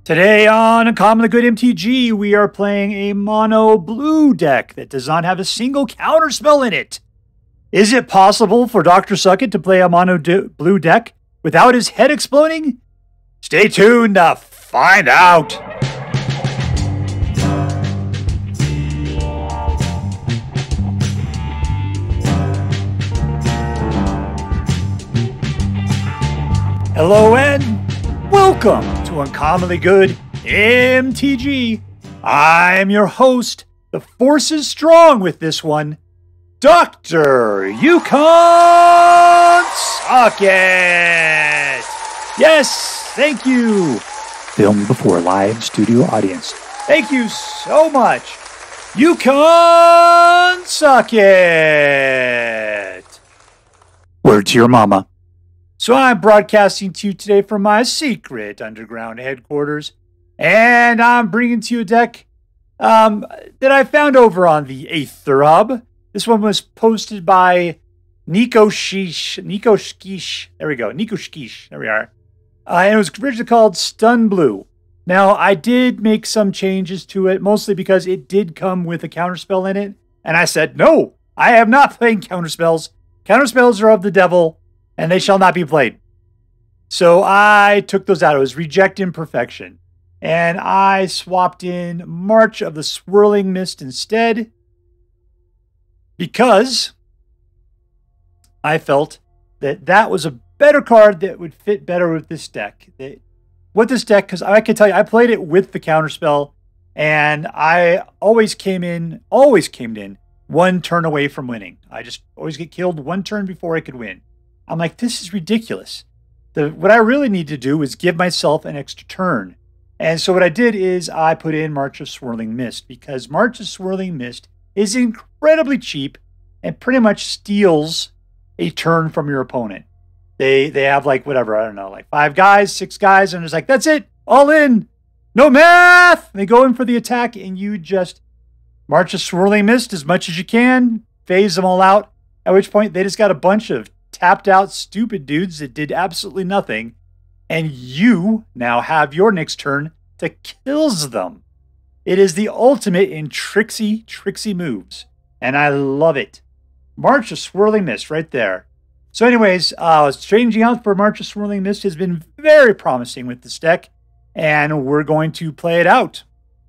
Today on Uncommonly Good MTG, we are playing a mono blue deck that does not have a single counterspell in it. Is it possible for Dr. Suckit to play a mono blue deck without his head exploding? Stay tuned to find out. Hello and welcome to Uncommonly Good MTG. I am your host. The force is strong with this one, Dr. Yukon Suckit. Yes, thank you. Filmed before live studio audience. Thank you so much, Yukon Suckit. Word to your mama. So I'm broadcasting to you today from my secret underground headquarters, and I'm bringing to you a deck that I found over on the Aether Hub. This one was posted by Nico Shkish. There we go, Nico Shkish. There we are. And it was originally called Stun Blue. Now, I did make some changes to it, mostly because it did come with a counterspell in it, and I said, no, I am not playing counterspells. Counterspells are of the devil, and they shall not be played. So I took those out. It was Reject Imperfection. And I swapped in March of the Swirling Mist instead, because I felt that that was a better card that would fit better with this deck. Because I can tell you, I played it with the counterspell, and I always came in one turn away from winning. I just always get killed one turn before I could win. I'm like, this is ridiculous. What I really need to do is give myself an extra turn. And so what I did is I put in March of Swirling Mist, because March of Swirling Mist is incredibly cheap and pretty much steals a turn from your opponent. They have like whatever, I don't know, like 5 guys, 6 guys, and it's like, that's it, all in, no math. They go in for the attack, and you just March of Swirling Mist as much as you can, phase them all out, at which point they just got a bunch of tapped out stupid dudes that did absolutely nothing, and you now have your next turn to kills them. It is the ultimate in tricksy moves, and I love it. March of Swirling Mist right there. So anyways, changing out for March of Swirling Mist has been very promising with this deck, and we're going to play it out.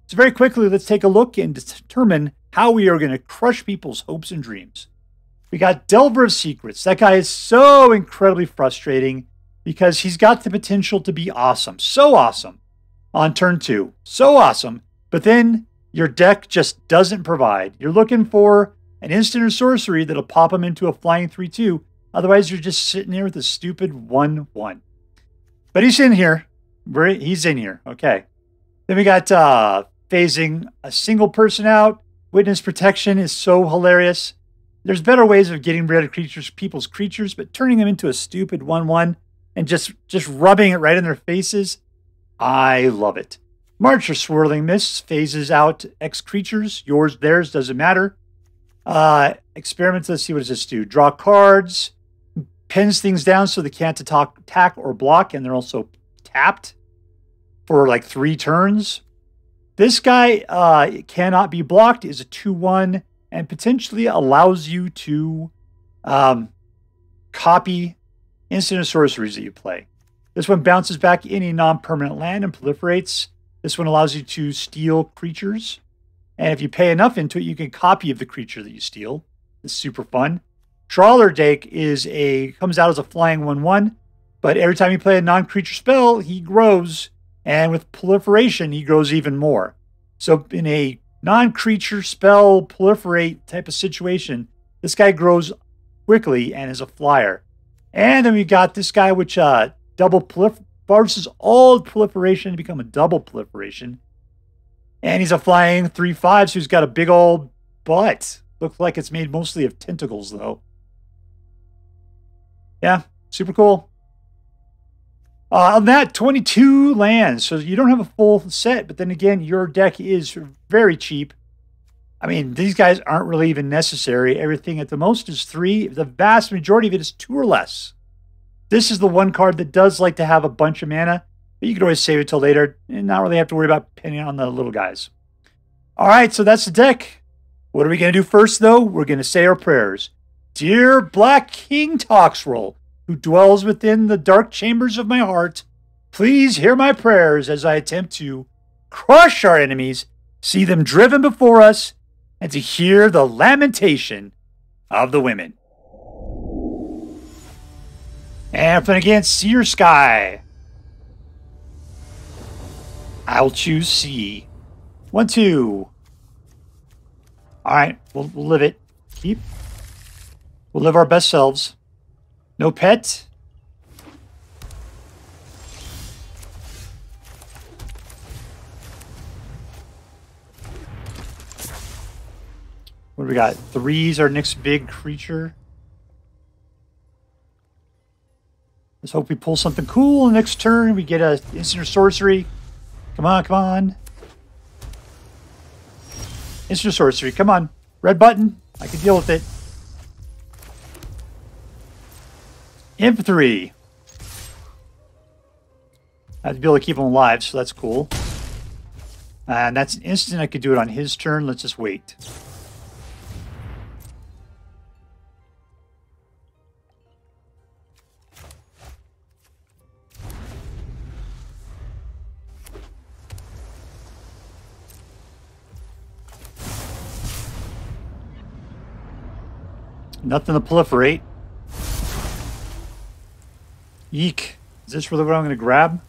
So very quickly, let's take a look and determine how we are going to crush people's hopes and dreams. We got Delver of Secrets. That guy is so incredibly frustrating because he's got the potential to be awesome. So awesome on turn 2. So awesome. But then your deck just doesn't provide. You're looking for an instant or sorcery that'll pop him into a flying 3-2. Otherwise, you're just sitting there with a stupid 1-1. But he's in here. He's in here. Okay. Then we got phasing a single person out. Witness Protection is so hilarious. There's better ways of getting rid of people's creatures, but turning them into a stupid 1-1 and just rubbing it right in their faces, I love it. March of Swirling Mist phases out X creatures. Yours, theirs, doesn't matter. Experiments, let's see, what does this do? Draw cards, pins things down so they can't attack or block, and they're also tapped for like 3 turns. This guy cannot be blocked, is a 2-1, and potentially allows you to copy instant sorceries that you play. This one bounces back any non-permanent land and proliferates. This one allows you to steal creatures. And if you pay enough into it, you can copy of the creature that you steal. It's super fun. Trawler Drake comes out as a flying 1-1, but every time you play a non-creature spell, he grows. And with proliferation, he grows even more. So in a non-creature spell proliferate type of situation, this guy grows quickly and is a flyer. And then we got this guy, which forces all proliferation to become a double proliferation. And he's a flying 3-5, so he's got a big old butt. Looks like it's made mostly of tentacles, though. Yeah, super cool. On that, 22 lands. So you don't have a full set, but then again, your deck is very cheap. I mean, these guys aren't really even necessary. Everything at the most is 3. The vast majority of it is 2 or less. This is the one card that does like to have a bunch of mana. But you can always save it till later and not really have to worry about pinning on the little guys. All right, so that's the deck. What are we going to do first, though? We're going to say our prayers. Dear Black King Toxroll, who dwells within the dark chambers of my heart, please hear my prayers as I attempt to crush our enemies, see them driven before us, and to hear the lamentation of the women. And playing against SeerSkye. I'll choose C. 1, 2. All right, we'll live it. Keep. We'll live our best selves. No pet. What do we got? 3's our next big creature. Let's hope we pull something cool next turn. We get a instant or sorcery. Come on, come on. Instant or sorcery, come on. Red button. I can deal with it. Imp 3. I have to be able to keep him alive, so that's cool. And that's an instant. I could do it on his turn. Let's just wait. Nothing to proliferate. Eek. Is this really what I'm going to grab?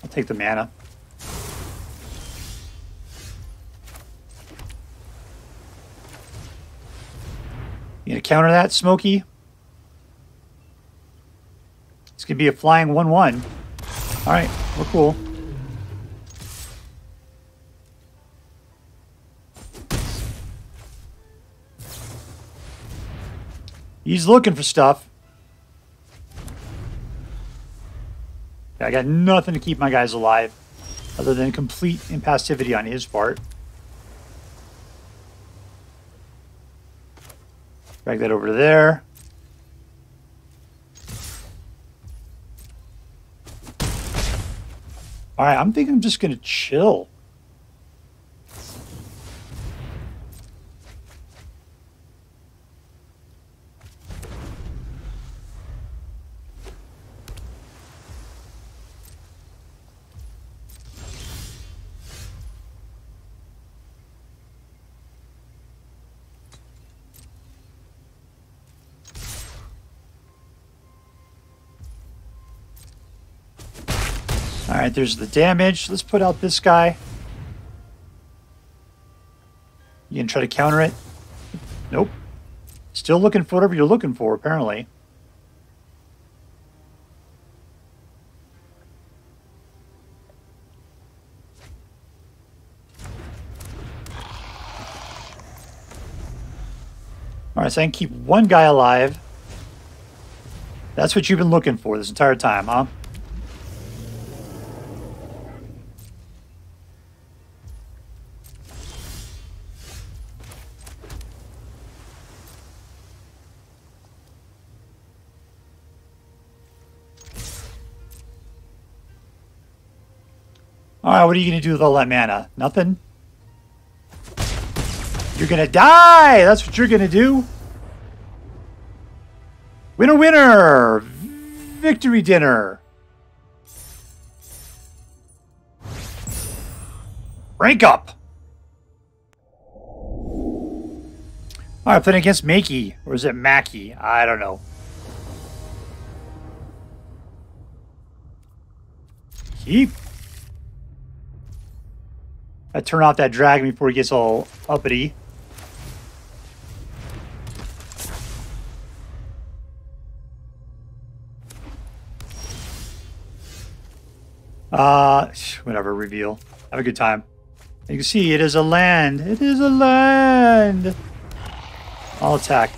I'll take the mana. You going to counter that, Smokey? It's going to be a flying 1/1. All right, we're cool. He's looking for stuff. I got nothing to keep my guys alive other than complete impassivity on his part. Drag that over to there. All right, I'm thinking I'm just going to chill. All right, there's the damage. Let's put out this guy. You gonna try to counter it? Nope. Still looking for whatever you're looking for, apparently. All right, so I can keep one guy alive. That's what you've been looking for this entire time, huh? All right, what are you going to do with all that mana? Nothing? You're going to die! That's what you're going to do. Winner, winner! Victory dinner! Rank up! All right, playing against Maky. Or is it Maky? I don't know. Keep. I turn off that dragon before he gets all uppity. Whatever, reveal. Have a good time. You can see it is a land. It is a land. I'll attack.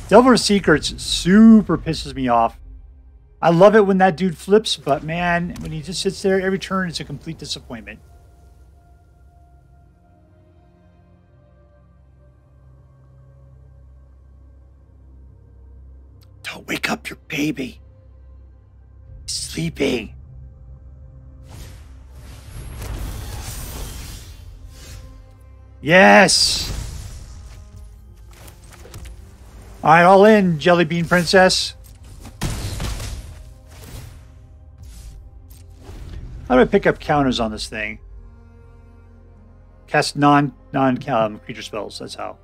Delver of Secrets super pisses me off. I love it when that dude flips, but man, when he just sits there every turn, it's a complete disappointment. Wake up your baby. He's sleeping. Yes. All right, all in, Jelly Bean Princess. How do I pick up counters on this thing? Cast non-creature spells. That's how.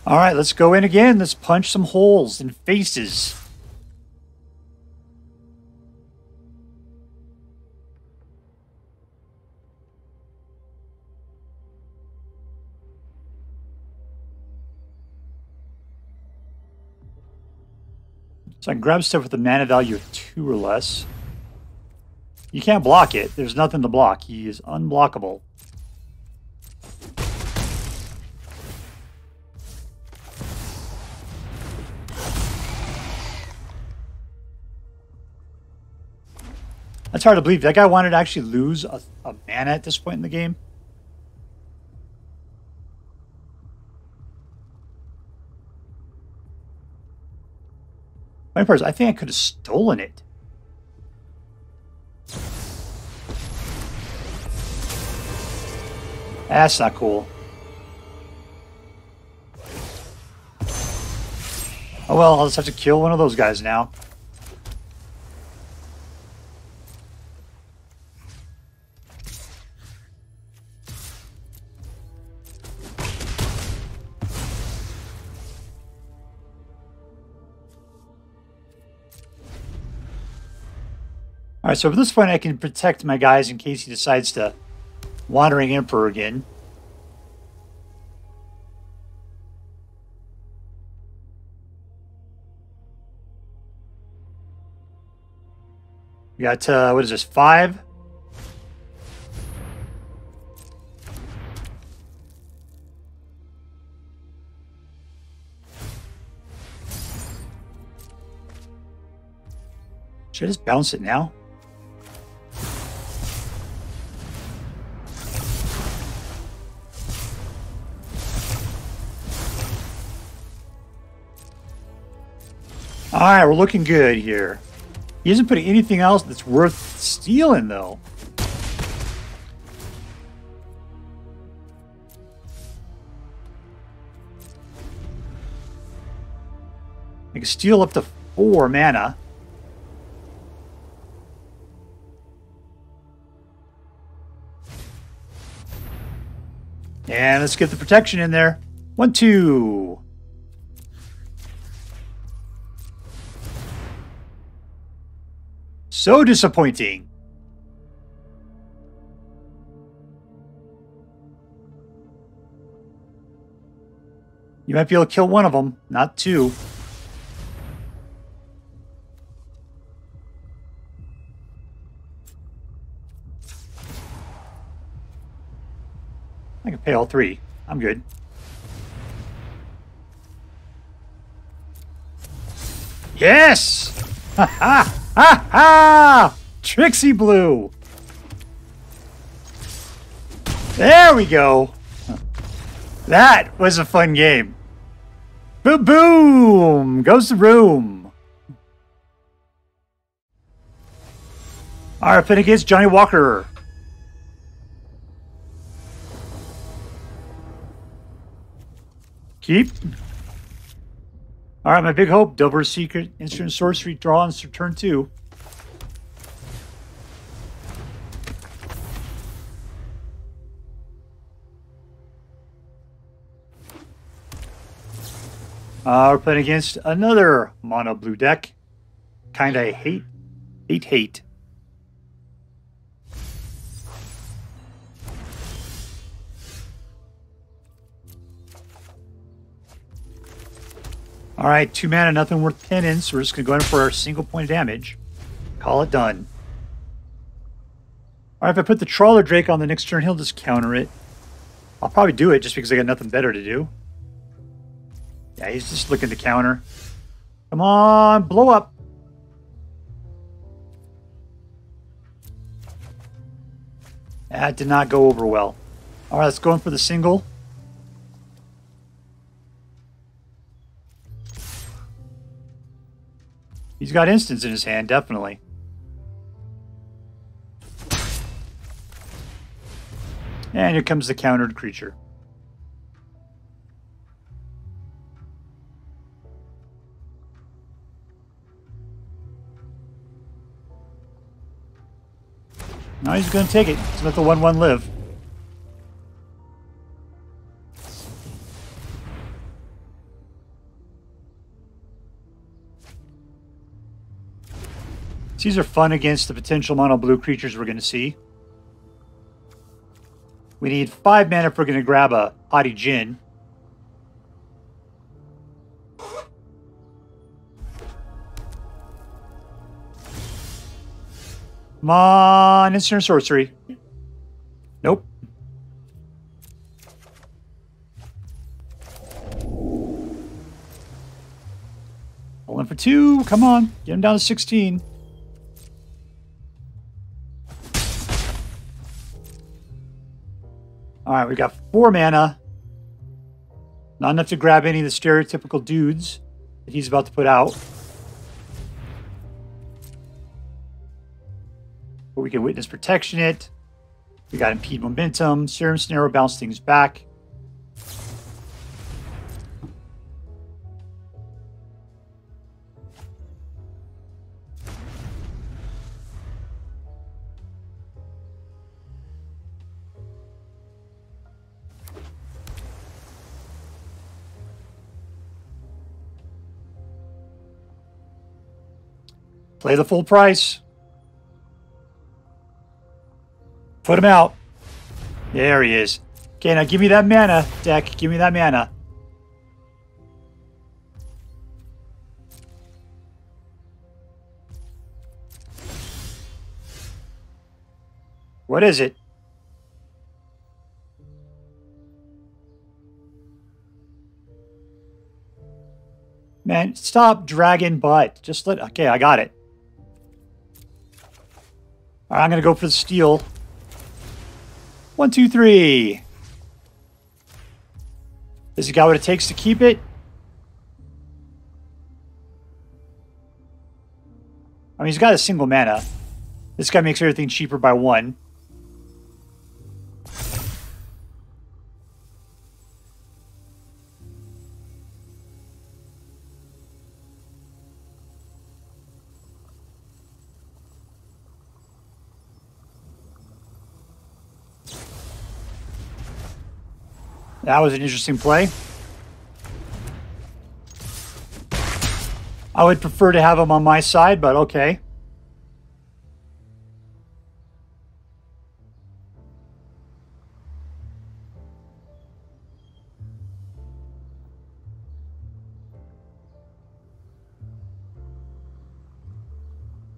All right, let's go in again. Let's punch some holes in faces. So I can grab stuff with a mana value of 2 or less. You can't block it. There's nothing to block. He is unblockable. That's hard to believe. That guy wanted to actually lose a mana at this point in the game. Funny part is, I think I could have stolen it. That's not cool. Oh well, I'll just have to kill one of those guys now. All right, so at this point, I can protect my guys in case he decides to Wandering Emperor again. We got, what is this, 5? Should I just bounce it now? All right, we're looking good here. He isn't putting anything else that's worth stealing, though. I can steal up to 4 mana. And let's get the protection in there. 1, 2. So disappointing. You might be able to kill one of them, not 2. I can pay all 3. I'm good. Yes! Ha ha! Ha ha! TRICKSY Blue! There we go! That was a fun game. Boom boom! Goes the room. Alright, playing against Johnnie Walker. Keep. Alright, my big hope. Dover Secret, Instant Sorcery, draw on turn 2. We're playing against another mono blue deck. Kinda hate. All right, 2 mana, nothing worth pinning, so we're just going to go in for our single point of damage. Call it done. All right, if I put the Trawler Drake on the next turn, he'll just counter it. I'll probably do it just because I got nothing better to do. Yeah, he's just looking to counter. Come on, blow up. That did not go over well. All right, let's go in for the single. He's got instants in his hand, definitely. And here comes the countered creature. Now he's going to take it. He's let the 1/1 live. These are fun against the potential mono blue creatures we're going to see. We need 5 mana if we're going to grab a Haughty Djinn. Come on, instant sorcery. Nope. Rolling for 2. Come on, get him down to 16. All right, we got 4 mana. Not enough to grab any of the stereotypical dudes that he's about to put out. But we can Witness Protection it. We got Impede Momentum. Serum Snare will bounce things back. Play the full price. Put him out. There he is. Okay, now give me that mana, deck. Give me that mana. What is it? Man, stop dragging butt. Just let... Okay, I got it. All right, I'm going to go for the steal. 1, 2, 3. Does he got what it takes to keep it? I mean, he's got a single mana. This guy makes everything cheaper by 1. That was an interesting play. I would prefer to have him on my side, but okay.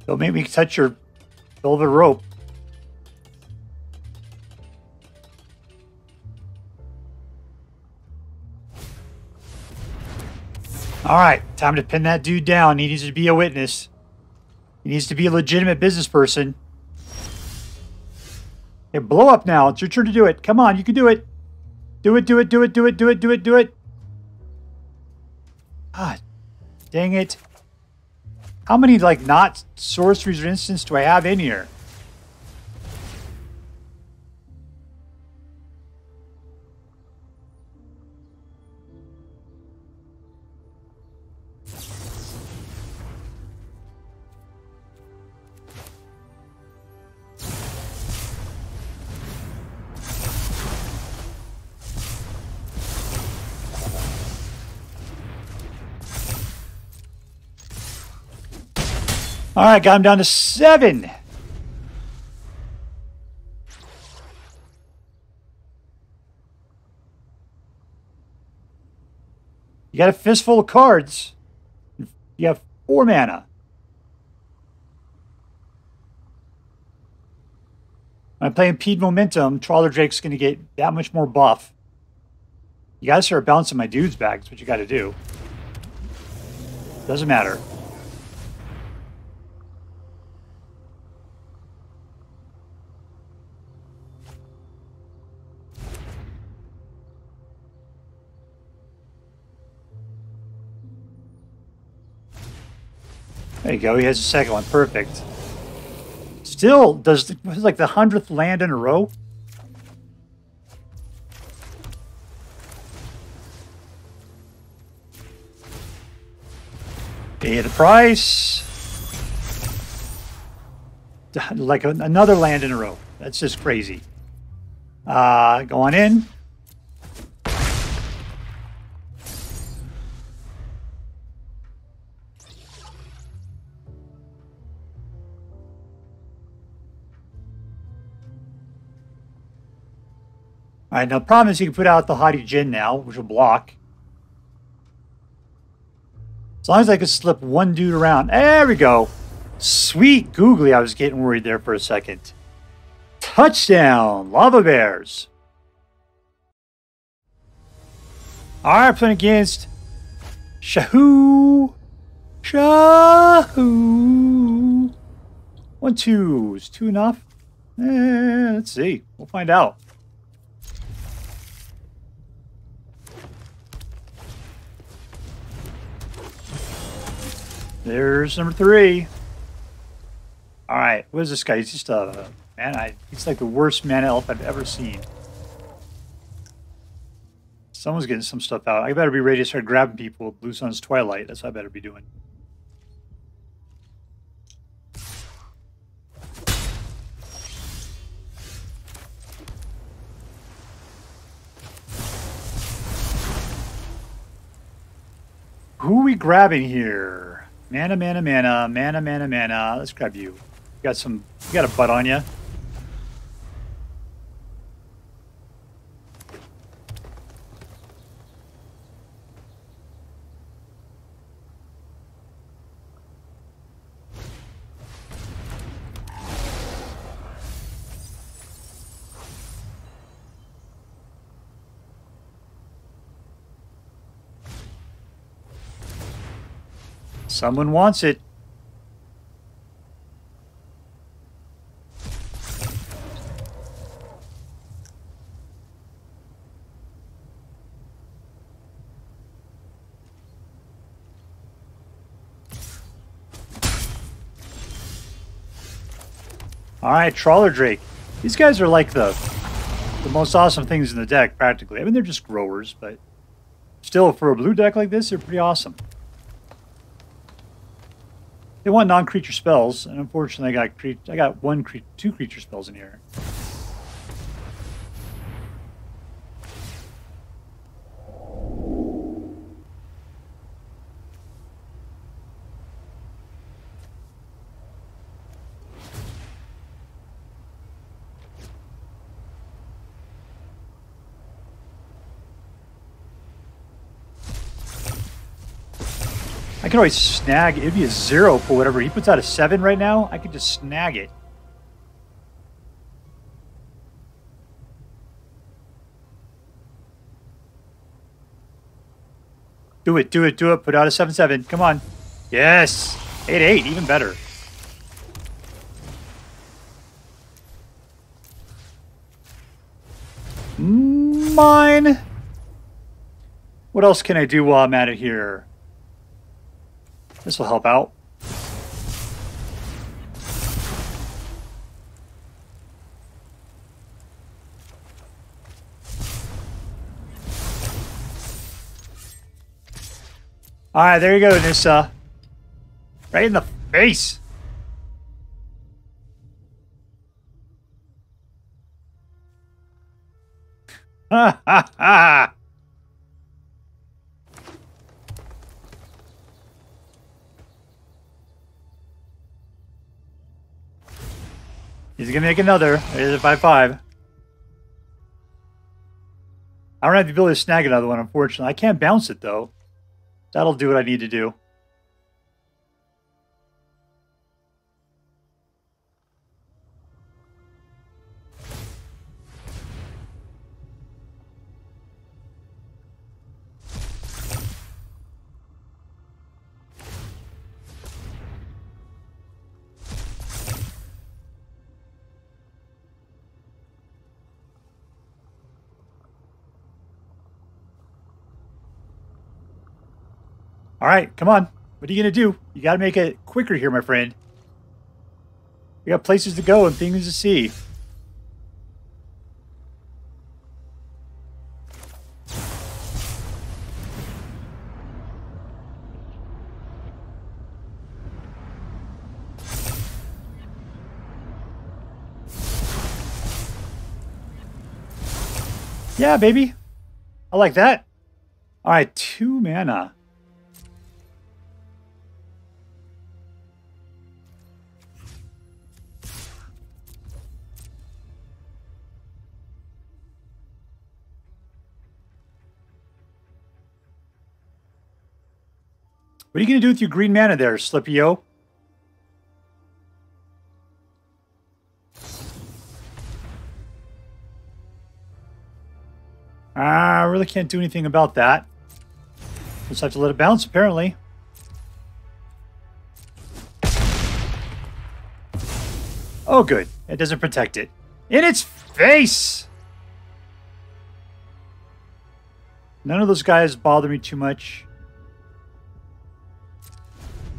Don't make me touch your velvet rope. All right, time to pin that dude down. He needs to be a witness. He needs to be a legitimate business person. Hey, blow up now. It's your turn to do it. Come on, you can do it. Do it, do it, do it, do it, do it, do it, do it. God, dang it. How many, like, not sorceries or instants do I have in here? All right, got him down to 7. You got a fistful of cards. You have 4 mana. When I play Impede Momentum, Trawler Drake's going to get that much more buff. You got to start bouncing my dudes back. That's what you got to do. Doesn't matter. There you go. He has a second one. Perfect. Still does like the 100th land in a row. Pay the price. Like another land in a row. That's just crazy. Go on in. All right, now the problem is you can put out the Haughty Djinn now, which will block. As long as I can slip one dude around. There we go. Sweet googly. I was getting worried there for a second. Touchdown, Lava Bears. All right, playing against Shahoo. Shahoo. 1, 2. Is 2 enough? Let's see. We'll find out. There's number 3. All right, what is this guy? He's just a man. He's like the worst mana elf I've ever seen. Someone's getting some stuff out. I better be ready to start grabbing people with Blue Sun's Twilight. That's what I better be doing. Who are we grabbing here? Mana, mana, mana, mana, mana, mana. Let's grab you. You got a butt on you. Someone wants it. All right, Trawler Drake. These guys are like the most awesome things in the deck, practically. I mean, they're just growers, but still, for a blue deck like this, they're pretty awesome. They want non-creature spells, and unfortunately, I got 2 creature spells in here. I can always snag. It'd be a 0 for whatever. He puts out a 7 right now. I could just snag it. Do it, do it, do it. Put out a 7/7. Come on. Yes. 8/8. Even better. Mine. What else can I do while I'm at it here? This will help out. All right, there you go, Nissa. Right in the face. Ha ha ha. He's going to make another. There's a 5/5. I don't have the ability to snag another one, unfortunately. I can't bounce it, though. That'll do what I need to do. All right, come on. What are you going to do? You got to make it quicker here, my friend. We got places to go and things to see. Yeah, baby. I like that. All right, 2 mana. What are you going to do with your green mana there, Slippy-O? I really can't do anything about that. Just have to let it bounce, apparently. Oh, good. It doesn't protect it. In its face! None of those guys bother me too much.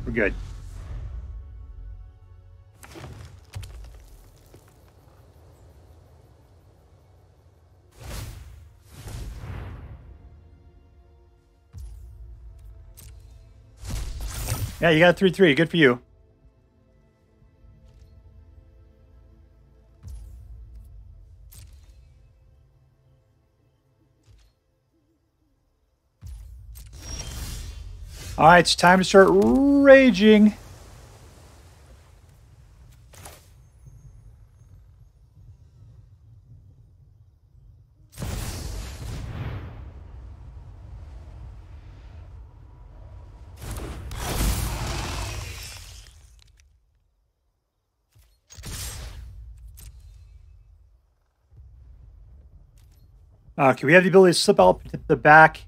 We're good. Yeah, you got 3/3. Good for you. All right, it's time to start raging. Okay, we have the ability to slip out to the back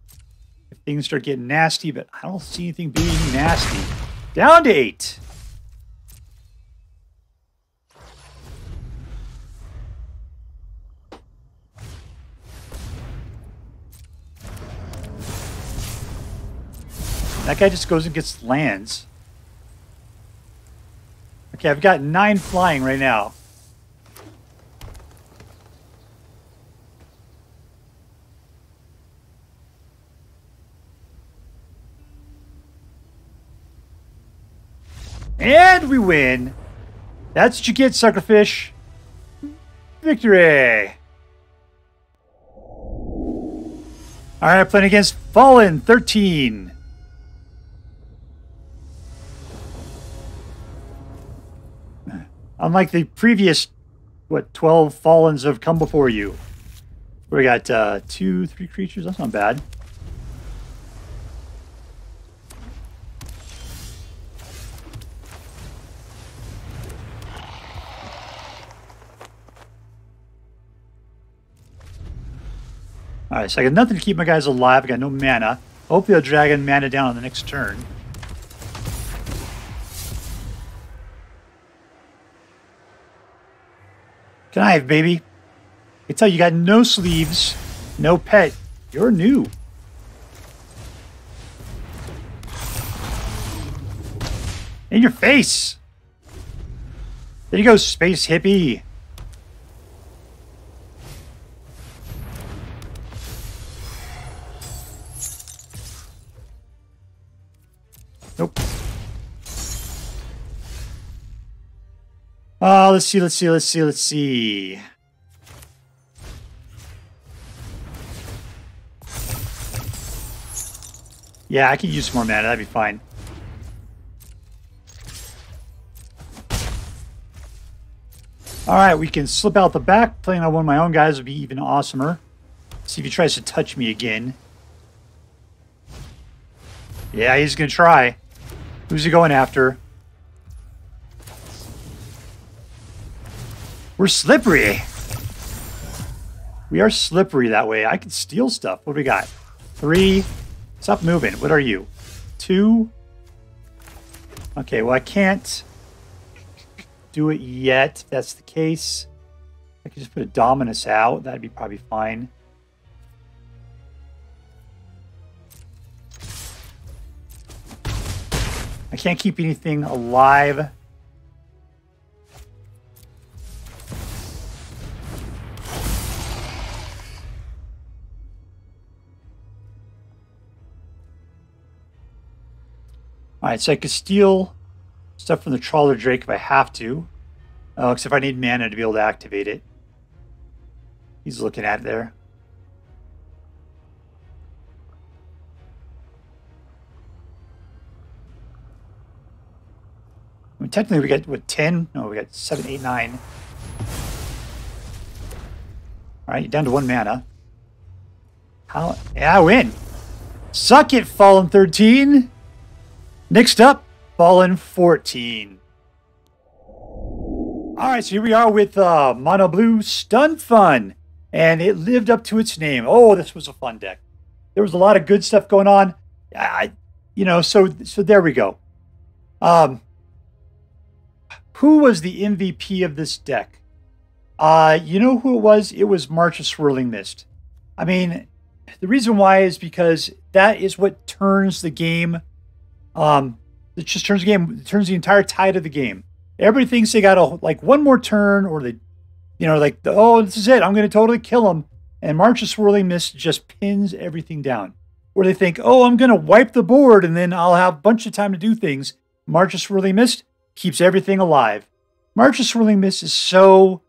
if things start getting nasty, but I don't see anything being nasty. Down to 8. That guy just goes and gets lands. Okay, I've got 9 flying right now. And we win. That's what you get, suckerfish. Victory. All right, playing against Fallen 13. Unlike the previous, 12 Fallens have come before you. We got 2, 3 creatures. That's not bad. All right, so I got nothing to keep my guys alive. I got no mana. Hopefully, I'll drag mana down on the next turn. Connive, baby. I can tell you got no sleeves, no pet. You're new. In your face. There you go, space hippie. Nope. Let's see. Yeah, I can use some more mana. That'd be fine. All right, we can slip out the back. Playing on one of my own guys would be even awesomer. See if he tries to touch me again. Yeah, he's going to try. Who's he going after? We're slippery. We are slippery that way. I can steal stuff. What do we got? 3. Stop moving. What are you? 2. Okay, well, I can't do it yet. If that's the case, I could just put a Dominus out. That'd be probably fine. can't keep anything alive. All right, so I could steal stuff from the Trawler Drake if I have to. Oh, except I need mana to be able to activate it. He's looking at it there. I mean, technically, we got, what, 10? No, we got 7, 8, 9. All right, down to 1 mana. How? Yeah, I win. Suck it, Fallen 13. Next up, Fallen 14. All right, so here we are with Mono Blue Stun Fun. And it lived up to its name. Oh, this was a fun deck. There was a lot of good stuff going on. So there we go. Who was the MVP of this deck? You know who it was? It was March of Swirling Mist. I mean, the reason why is because that is what turns the game. It just turns the game. It turns the entire tide of the game. Everybody thinks they got one more turn, or they, oh, this is it. I'm going to totally kill them. And March of Swirling Mist just pins everything down. Or they think, oh, I'm going to wipe the board and then I'll have a bunch of time to do things. March of Swirling Mist keeps everything alive. March of Swirling Mist is so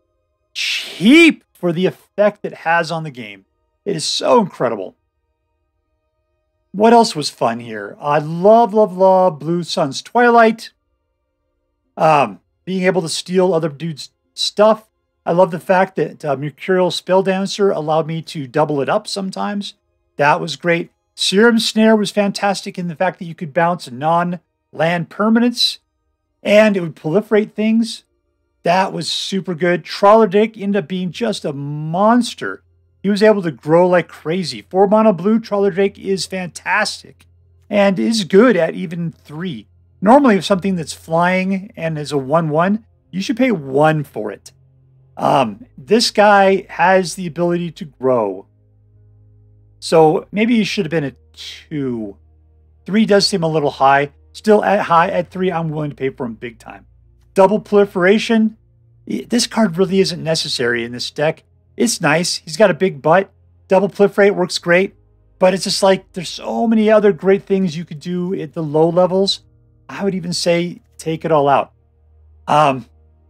cheap for the effect it has on the game. It is so incredible. What else was fun here? I love Blue Sun's Twilight. Being able to steal other dudes' stuff. I love the fact that Mercurial Spelldancer allowed me to double it up sometimes. That was great. Serum Snare was fantastic in the fact that you could bounce non-land permanents and it would proliferate things. That was super good. Trawler Drake ended up being just a monster. He was able to grow like crazy. 4 mono blue, Trawler Drake is fantastic and is good at even 3. Normally, if something that's flying and is a 1/1, you should pay 1 for it. This guy has the ability to grow. So maybe he should have been a 2. 3 does seem a little high. Still at 3, I'm willing to pay for him big time. Double proliferation. This card really isn't necessary in this deck. It's nice. He's got a big butt. Double proliferate works great. But it's just like there's so many other great things you could do at the low levels. I would even say take it all out.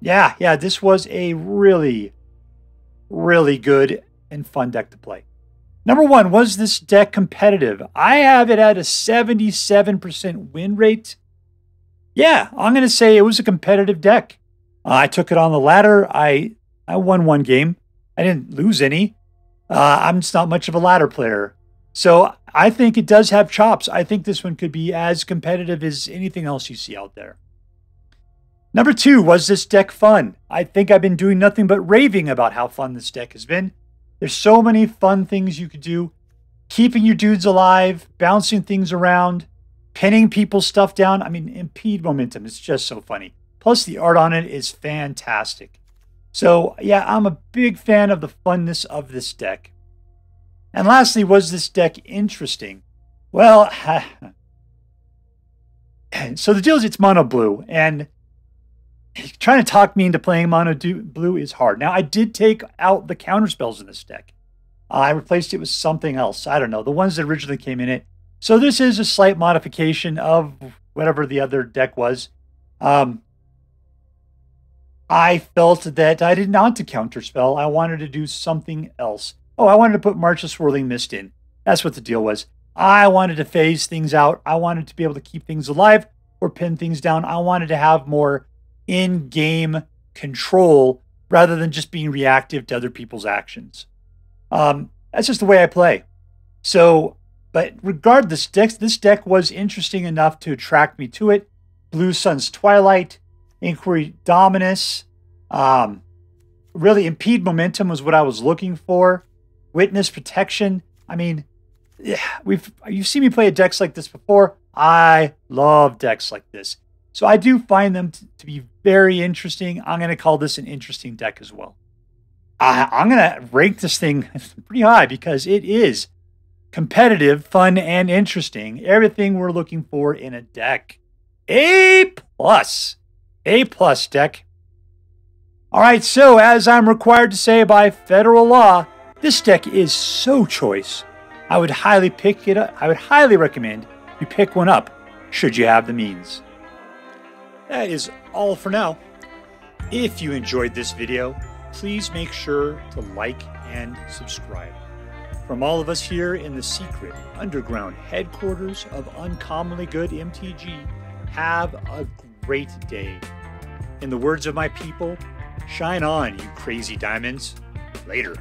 Yeah, this was a really, really good and fun deck to play. Number 1, was this deck competitive? I have it at a 77% win rate. Yeah, I'm going to say it was a competitive deck. I took it on the ladder. I won 1 game. I didn't lose any. I'm just not much of a ladder player. So I think it does have chops. I think this one could be as competitive as anything else you see out there. Number 2, was this deck fun? I think I've been doing nothing but raving about how fun this deck has been. There's so many fun things you could do. Keeping your dudes alive, bouncing things around, pinning people's stuff down. I mean, Impede Momentum is just so funny. Plus, the art on it is fantastic. So, yeah, I'm a big fan of the funness of this deck. And lastly, was this deck interesting? Well, so the deal is it's mono blue, and trying to talk me into playing mono blue is hard. Now, I did take out the counter spells in this deck. I replaced it with something else. I don't know, the ones that originally came in it. So this is a slight modification of whatever the other deck was. I felt that I didn't want to counterspell. I wanted to do something else. Oh, I wanted to put March of Swirling Mist in. That's what the deal was. I wanted to phase things out. I wanted to be able to keep things alive or pin things down. I wanted to have more in-game control rather than just being reactive to other people's actions. That's just the way I play. So, but regardless, this deck was interesting enough to attract me to it. Blue Sun's Twilight, Inquiry Dominus, really Impede Momentum was what I was looking for. Witness Protection. I mean, you've seen me play decks like this before. I love decks like this. So I do find them to be very interesting. I'm going to call this an interesting deck as well. I'm going to rank this thing pretty high because it is competitive, fun, and interesting. Everything we're looking for in a deck. A+. A+ deck. All right, so as I'm required to say by federal law, this deck is so choice. I would highly recommend you pick one up should you have the means. That is all for now. If you enjoyed this video, please make sure to like and subscribe. From all of us here in the secret underground headquarters of Uncommonly Good MTG, have a great day. In the words of my people, shine on, you crazy diamonds. Later.